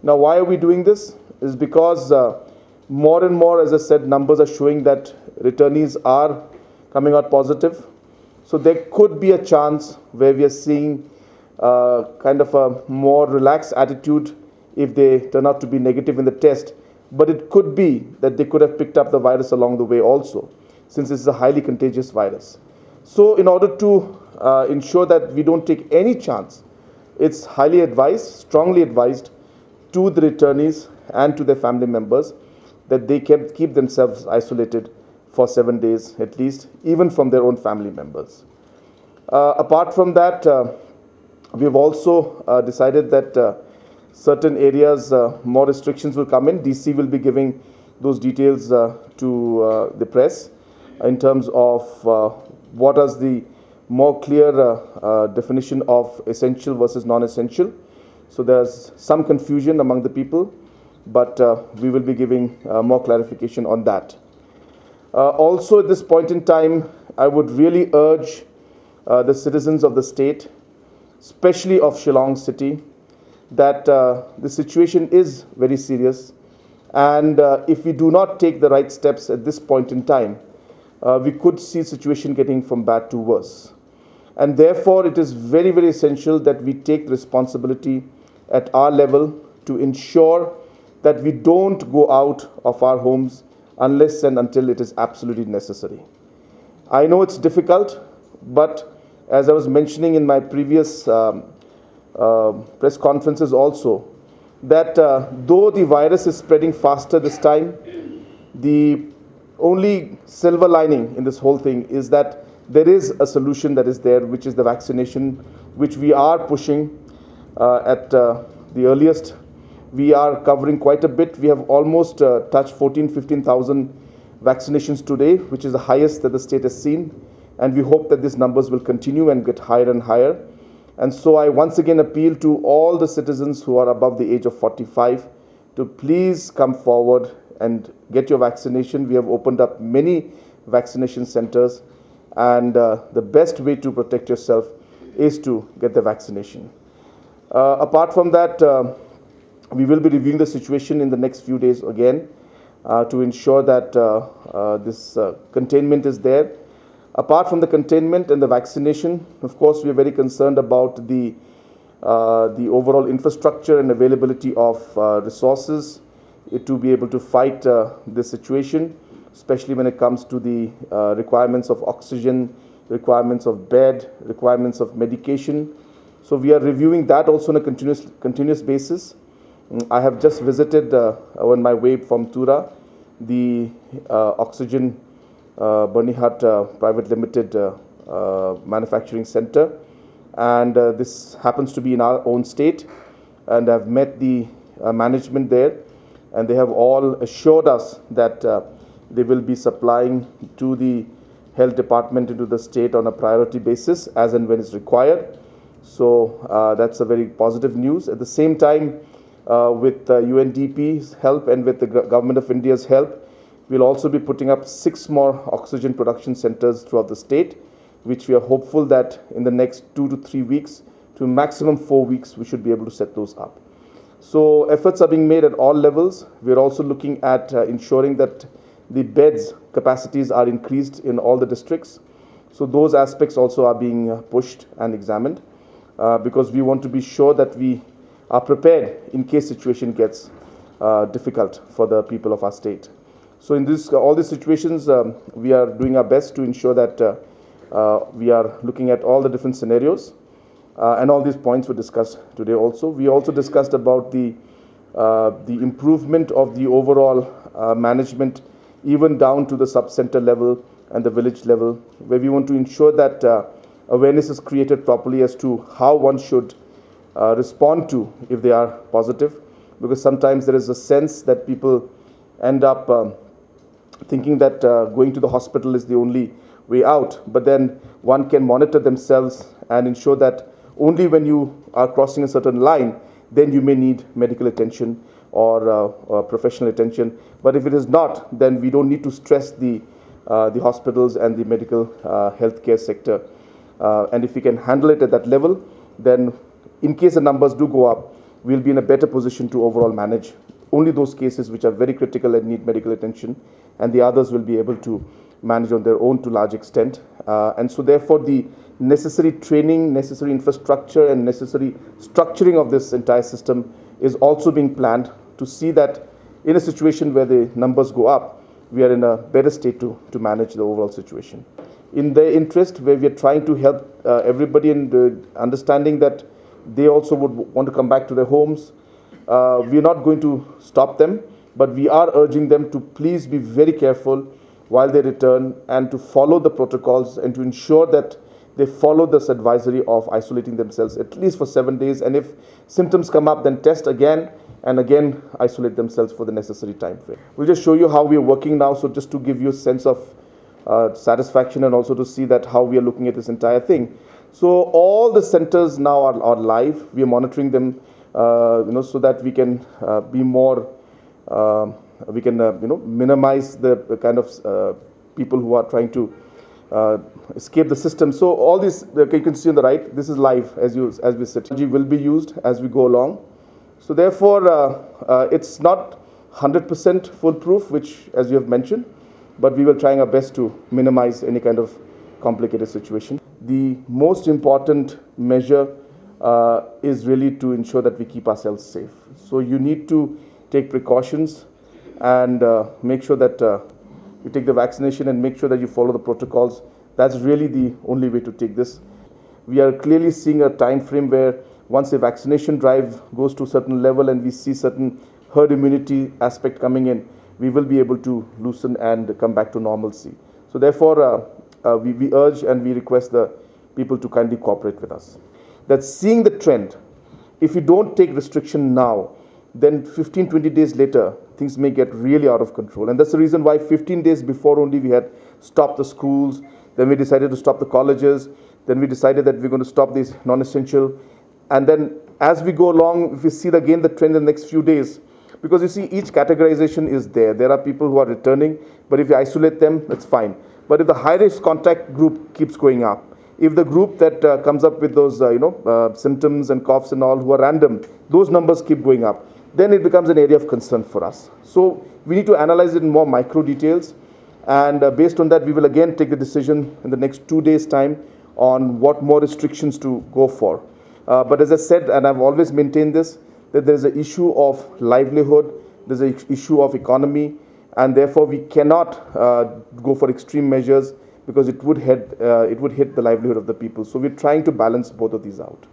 Now, why are we doing this? Is because more and more, as I said, numbers are showing that returnees are coming out positive. So there could be a chance where we are seeing kind of a more relaxed attitude if they turn out to be negative in the test. But it could be that they could have picked up the virus along the way also, since this is a highly contagious virus. So in order to ensure that we don't take any chance, it's highly advised, strongly advised to the returnees and to their family members that they can keep themselves isolated for 7 days at least, even from their own family members. Apart from that, we've also decided that certain areas, more restrictions will come in. DC will be giving those details to the press in terms of what is the more clear definition of essential versus non-essential. So there's some confusion among the people, but we will be giving more clarification on that. Also, at this point in time, I would really urge the citizens of the state, especially of Shillong city, that the situation is very serious, and if we do not take the right steps at this point in time, we could see the situation getting from bad to worse. And therefore, it is very, very essential that we take responsibility at our level to ensure that we don't go out of our homes unless and until it is absolutely necessary. I know it's difficult, but as I was mentioning in my previous press conferences also, that though the virus is spreading faster this time, the only silver lining in this whole thing is that there is a solution that is there, which is the vaccination, which we are pushing at the earliest. We are covering quite a bit. We have almost touched 15,000 vaccinations today, which is the highest that the state has seen. And we hope that these numbers will continue and get higher and higher. And so I once again appeal to all the citizens who are above the age of 45 to please come forward and get your vaccination. We have opened up many vaccination centers, and the best way to protect yourself is to get the vaccination. Apart from that, we will be reviewing the situation in the next few days again to ensure that this containment is there. Apart from the containment and the vaccination, of course, we are very concerned about the overall infrastructure and availability of resources to be able to fight this situation, especially when it comes to the requirements of oxygen, requirements of bed, requirements of medication. So we are reviewing that also on a continuous basis. I have just visited on my way from Tura, the oxygen Bernihut Private Limited manufacturing center, and this happens to be in our own state, and I've met the management there, and they have all assured us that they will be supplying to the health department into the state on a priority basis as and when it's required. So that's a very positive news. At the same time, with UNDP's help and with the Government of India's help, we'll also be putting up 6 more oxygen production centers throughout the state, which we are hopeful that in the next 2 to 3 weeks to maximum 4 weeks, we should be able to set those up. So efforts are being made at all levels. We're also looking at ensuring that the beds capacities are increased in all the districts. So those aspects also are being pushed and examined because we want to be sure that we are prepared in case situation gets difficult for the people of our state. So in all these situations, we are doing our best to ensure that we are looking at all the different scenarios, and all these points were discussed today also. We also discussed about the improvement of the overall management, even down to the sub-center level and the village level, where we want to ensure that awareness is created properly as to how one should respond to if they are positive, because sometimes there is a sense that people end up thinking that going to the hospital is the only way out, but then one can monitor themselves and ensure that only when you are crossing a certain line, then you may need medical attention or professional attention. But if it is not, then we don't need to stress the hospitals and the medical healthcare sector. And if we can handle it at that level, then in case the numbers do go up, we'll be in a better position to overall manage only those cases which are very critical and need medical attention, and the others will be able to manage on their own to large extent. And so therefore the necessary training, necessary infrastructure and necessary structuring of this entire system is also being planned to see that in a situation where the numbers go up, we are in a better state to manage the overall situation. In their interest, where we are trying to help everybody in understanding that they also would want to come back to their homes, we are not going to stop them, but we are urging them to please be very careful while they return and to follow the protocols and to ensure that they follow this advisory of isolating themselves at least for 7 days. And if symptoms come up, then test again and again isolate themselves for the necessary time frame. We'll just show you how we are working now, so just to give you a sense of satisfaction and also to see that how we are looking at this entire thing. So all the centers now are live. We are monitoring them, so that we can be more, minimize the kind of people who are trying to escape the system. So all this, you can see on the right, this is live as we sit. Technology will be used as we go along. So therefore, it's not 100% foolproof, which as you have mentioned, but we will try our best to minimize any kind of complicated situation. The most important measure is really to ensure that we keep ourselves safe. So you need to take precautions and make sure that you take the vaccination and make sure that you follow the protocols. That's really the only way to take this. We are clearly seeing a time frame where once the vaccination drive goes to a certain level and we see certain herd immunity aspect coming in, we will be able to loosen and come back to normalcy. So therefore, we urge and we request the people to kindly cooperate with us. That seeing the trend, if you don't take restriction now, then 15-20 days later, things may get really out of control. And that's the reason why 15 days before only we had stopped the schools, then we decided to stop the colleges, then we decided that we're going to stop these non-essential. And then as we go along, if we see again the trend in the next few days, because you see each categorization is there. There are people who are returning, but if you isolate them, that's fine. But if the high-risk contact group keeps going up, if the group that comes up with those symptoms and coughs and all who are random, those numbers keep going up, then it becomes an area of concern for us. So we need to analyze it in more micro details, and based on that we will again take the decision in the next 2 days' time on what more restrictions to go for. But as I said, and I've always maintained this, that there's an issue of livelihood, there's an issue of economy, and therefore we cannot go for extreme measures because it would hit the livelihood of the people. So we're trying to balance both of these out.